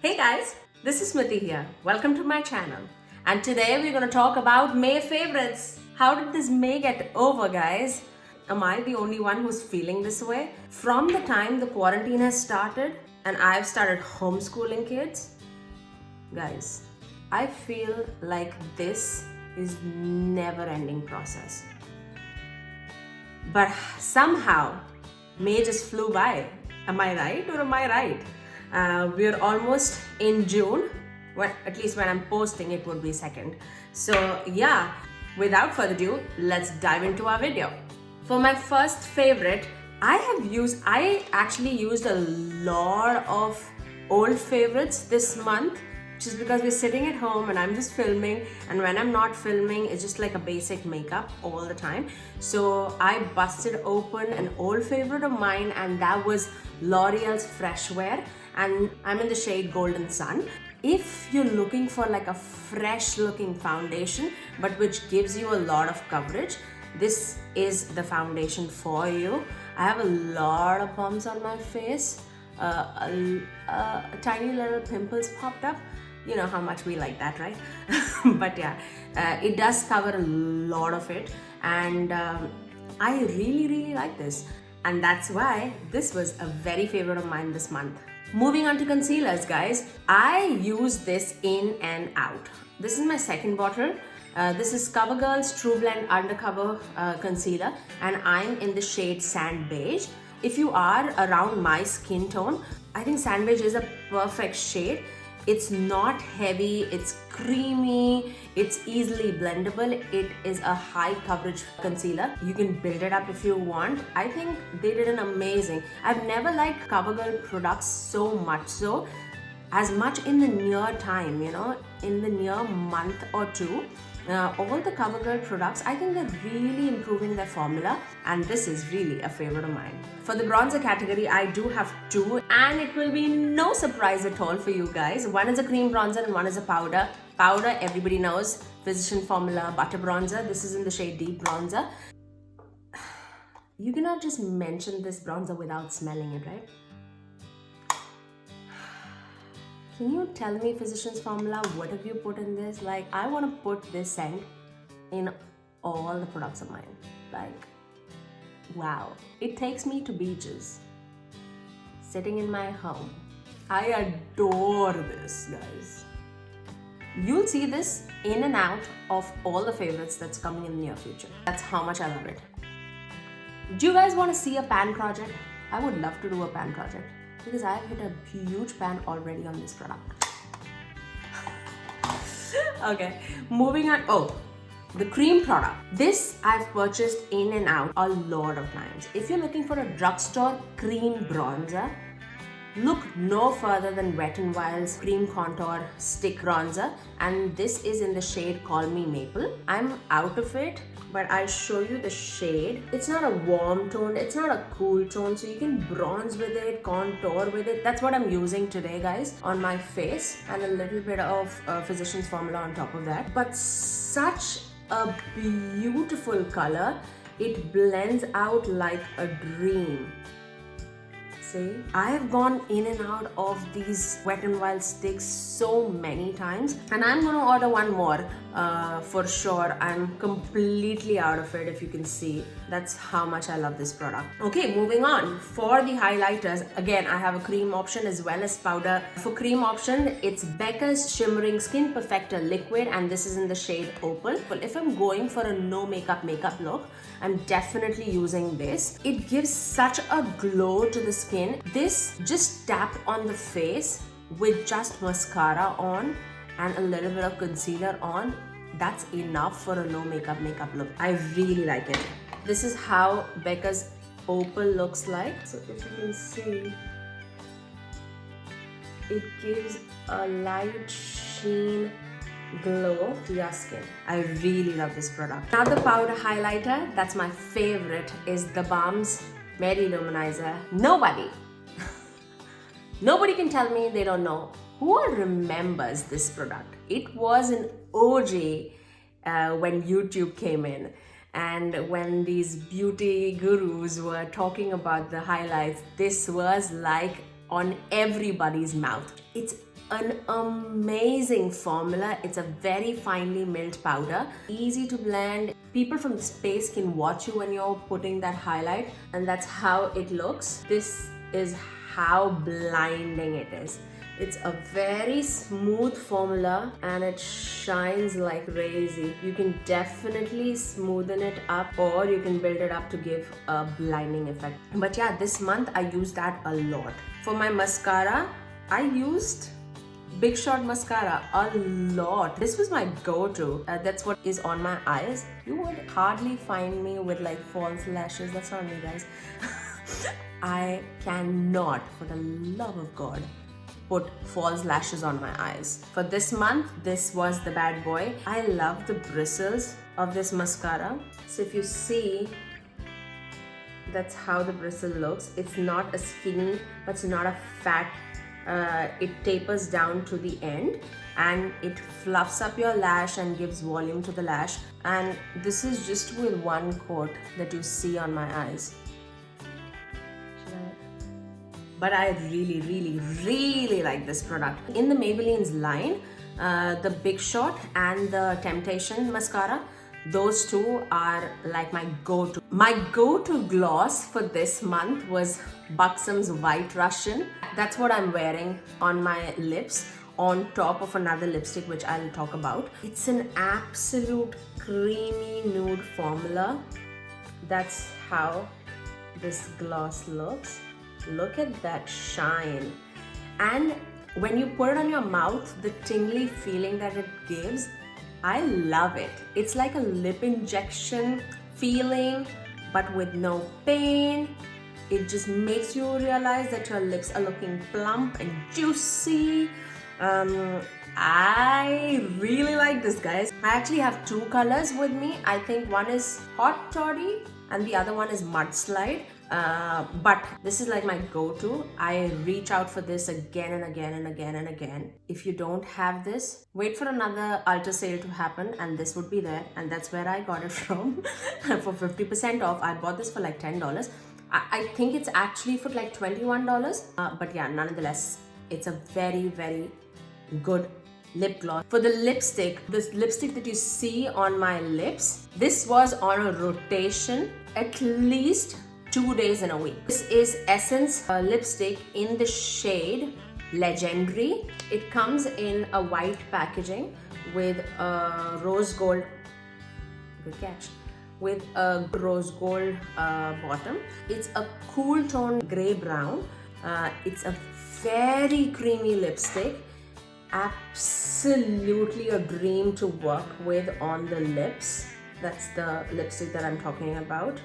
Hey guys, this is Smithy here. Welcome to my channel. And today we're going to talk about May favorites. How did this May get over, guys? Am I the only one who's feeling this way? From the time the quarantine has started and I've started homeschooling kids, guys, I feel like this is never-ending process. But somehow, May just flew by. Am I right or am I right? We're almost in June. Well, at least when I'm posting, it would be 2nd. So yeah, without further ado, let's dive into our video. For my first favorite, I actually used a lot of old favorites this month, just because we're sitting at home and I'm just filming, and when I'm not filming, it's just like a basic makeup all the time. So I busted open an old favorite of mine, and that was L'Oreal's Fresh Wear, and I'm in the shade Golden Sun. If you're looking for like a fresh looking foundation but which gives you a lot of coverage, this is the foundation for you. I have a lot of bumps on my face, tiny little pimples popped up. You know how much we like that, right? But yeah, it does cover a lot of it, and I really like this, and that's why this was a very favorite of mine this month. Moving on to concealers, guys, I use this in and out. This is my second bottle. This is CoverGirl's True Blend Undercover Concealer, and I'm in the shade Sand Beige. If you are around my skin tone, I think Sand Beige is a perfect shade. It's not heavy, it's creamy, it's easily blendable. It is a high coverage concealer. You can build it up if you want. I think they did an amazing. I've never liked CoverGirl products so much so, as much in the near time, in the near month or two. All the CoverGirl products, I think they're really improving their formula, and this is really a favorite of mine. For the bronzer category, I do have two, and it will be no surprise at all for you guys. One is a cream bronzer and one is a powder. Powder, everybody knows, Physician Formula Butter Bronzer. This is in the shade Deep Bronzer. You cannot just mention this bronzer without smelling it, right? Can you tell me, Physician's Formula, what have you put in this? Like, I want to put this scent in all the products of mine. Like, wow. It takes me to beaches. Sitting in my home. I adore this, guys. You'll see this in and out of all the favorites that's coming in the near future. That's how much I love it. Do you guys want to see a pan project? I would love to do a pan project, because I've hit a huge pan already on this product. Okay, moving on. Oh, the cream product. This I've purchased in and out a lot of times. If you're looking for a drugstore cream bronzer, look no further than Wet n Wild's Cream Contour Stick Bronzer, and this is in the shade Call Me Maple. I'm out of it, but I'll show you the shade. It's not a warm tone, it's not a cool tone, so you can bronze with it, contour with it. That's what I'm using today, guys, on my face, and a little bit of Physician's Formula on top of that. But such a beautiful color. It blends out like a dream. See, I have gone in and out of these Wet n Wild sticks so many times, and I'm gonna order one more for sure. I'm completely out of it, if you can see. That's how much I love this product. Okay, moving on. For the highlighters, again, I have a cream option as well as powder. For cream option, it's Becca's Shimmering Skin Perfector Liquid, and this is in the shade Opal. But if I'm going for a no makeup look, I'm definitely using this. It gives such a glow to the skin. This just tap on the face with just mascara on and a little bit of concealer on. That's enough for a no makeup look. I really like it. This is how Becca's Opal looks like. So if you can see, it gives a light sheen glow to your skin. I really love this product. Another powder highlighter that's my favorite is the Balm's Mary Luminizer. Nobody can tell me they don't know. Who remembers this product? It was an OG when YouTube came in, and when these beauty gurus were talking about the highlights, this was like on everybody's mouth. It's an amazing formula. It's a very finely milled powder, easy to blend. People from space can watch you when you're putting that highlight, and that's how it looks. This is how blinding it is. It's a very smooth formula and it shines like crazy. You can definitely smoothen it up or you can build it up to give a blinding effect. But yeah, this month I used that a lot. For my mascara, I used Big Shot mascara a lot. This was my go-to. That's what is on my eyes. You would hardly find me with like false lashes. That's not me, guys. I cannot, for the love of God, put false lashes on my eyes. For this month, this was the bad boy. I love the bristles of this mascara. So if you see, that's how the bristle looks. It's not a skinny, but it's not a fat. It tapers down to the end and it fluffs up your lash and gives volume to the lash. And this is just with one coat that you see on my eyes. But I really like this product. In the Maybelline's line, the Big Shot and the Temptation mascara, those two are like my go-to. My go-to gloss for this month was Buxom's White Russian. That's what I'm wearing on my lips on top of another lipstick which I'll talk about. It's an absolute creamy nude formula. That's how this gloss looks. Look at that shine. And when you put it on your mouth, the tingly feeling that it gives, I love it. It's like a lip injection feeling, but with no pain. It just makes you realize that your lips are looking plump and juicy. I really like this, guys. I actually have two colors with me. I think one is Hot Toddy and the other one is Mudslide. But this is like my go-to. I reach out for this again and again and again and again. If you don't have this, wait for another Ulta sale to happen and this would be there, and that's where I got it from. For 50% off. I bought this for like $10. I think it's actually for like $21, but yeah, nonetheless, it's a very good lip gloss. For the lipstick, this lipstick that you see on my lips, this was on a rotation at least 2 days in a week. This is Essence lipstick in the shade Legendary. It comes in a white packaging with a rose gold, good catch, with a rose gold bottom. It's a cool tone gray brown. It's a very creamy lipstick. Absolutely a dream to work with on the lips. That's the lipstick that I'm talking about.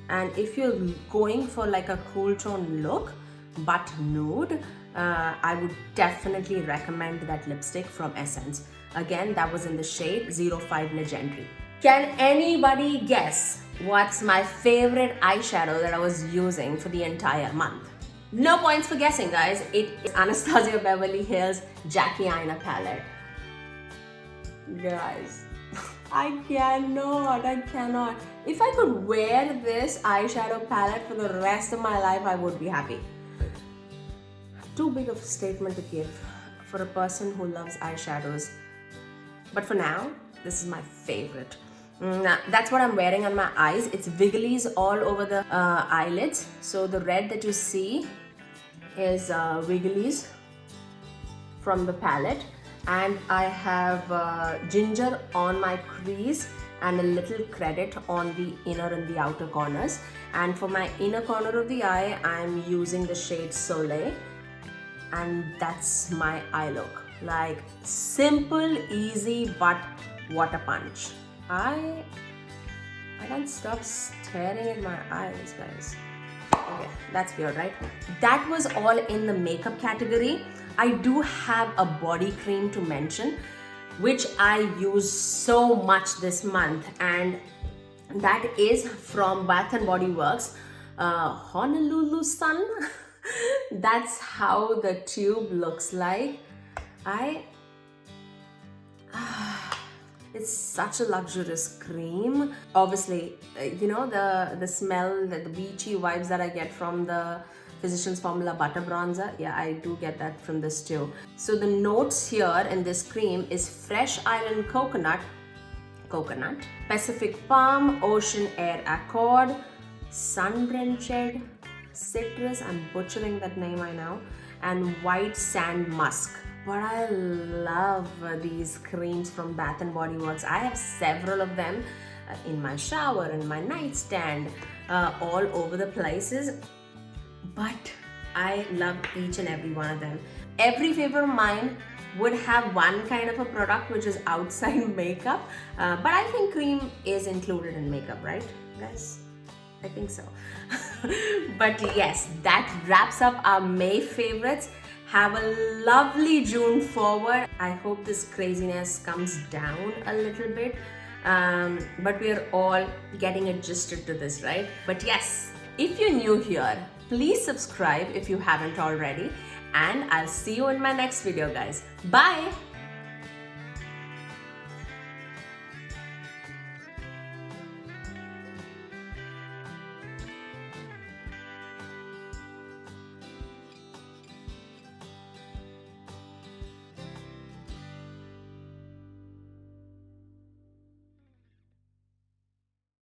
And if you're going for like a cool tone look but nude, I would definitely recommend that lipstick from Essence. Again, that was in the shade 05 Legendary. Can anybody guess what's my favorite eyeshadow that I was using for the entire month? No points for guessing, guys. It is Anastasia Beverly Hills Jackie Aina palette. Guys, I cannot. If I could wear this eyeshadow palette for the rest of my life, I would be happy. Too big of a statement to give for a person who loves eyeshadows. But for now, this is my favorite. That's what I'm wearing on my eyes. It's wigglies all over the eyelids. So the red that you see is wigglies from the palette. And I have ginger on my crease and a little credit on the inner and the outer corners. And for my inner corner of the eye, I'm using the shade Soleil. And that's my eye look. Like simple, easy, but what a punch. I can't stop staring at my eyes, guys. Okay, that's weird, right? That was all in the makeup category. I do have a body cream to mention, which I use so much this month, and that is from Bath & Body Works, Honolulu Sun. That's how the tube looks like. It's such a luxurious cream. Obviously, you know, the smell, the beachy vibes that I get from Physicians Formula Butter Bronzer. Yeah, I do get that from this too. So the notes here in this cream is Fresh Island Coconut, Pacific Palm, Ocean Air Accord, Sun-Drenched Citrus, I'm butchering that name I know, and White Sand Musk. But I love these creams from Bath and Body Works. I have several of them in my shower, in my nightstand, all over the places. But I love each and every one of them. Every flavor of mine would have one kind of a product which is outside makeup, but I think cream is included in makeup, right, guys? I think so. But yes, that wraps up our May favorites. Have a lovely June forward. I hope this craziness comes down a little bit. But we are all getting adjusted to this, right? But yes, if you're new here, please subscribe if you haven't already. And I'll see you in my next video, guys. Bye!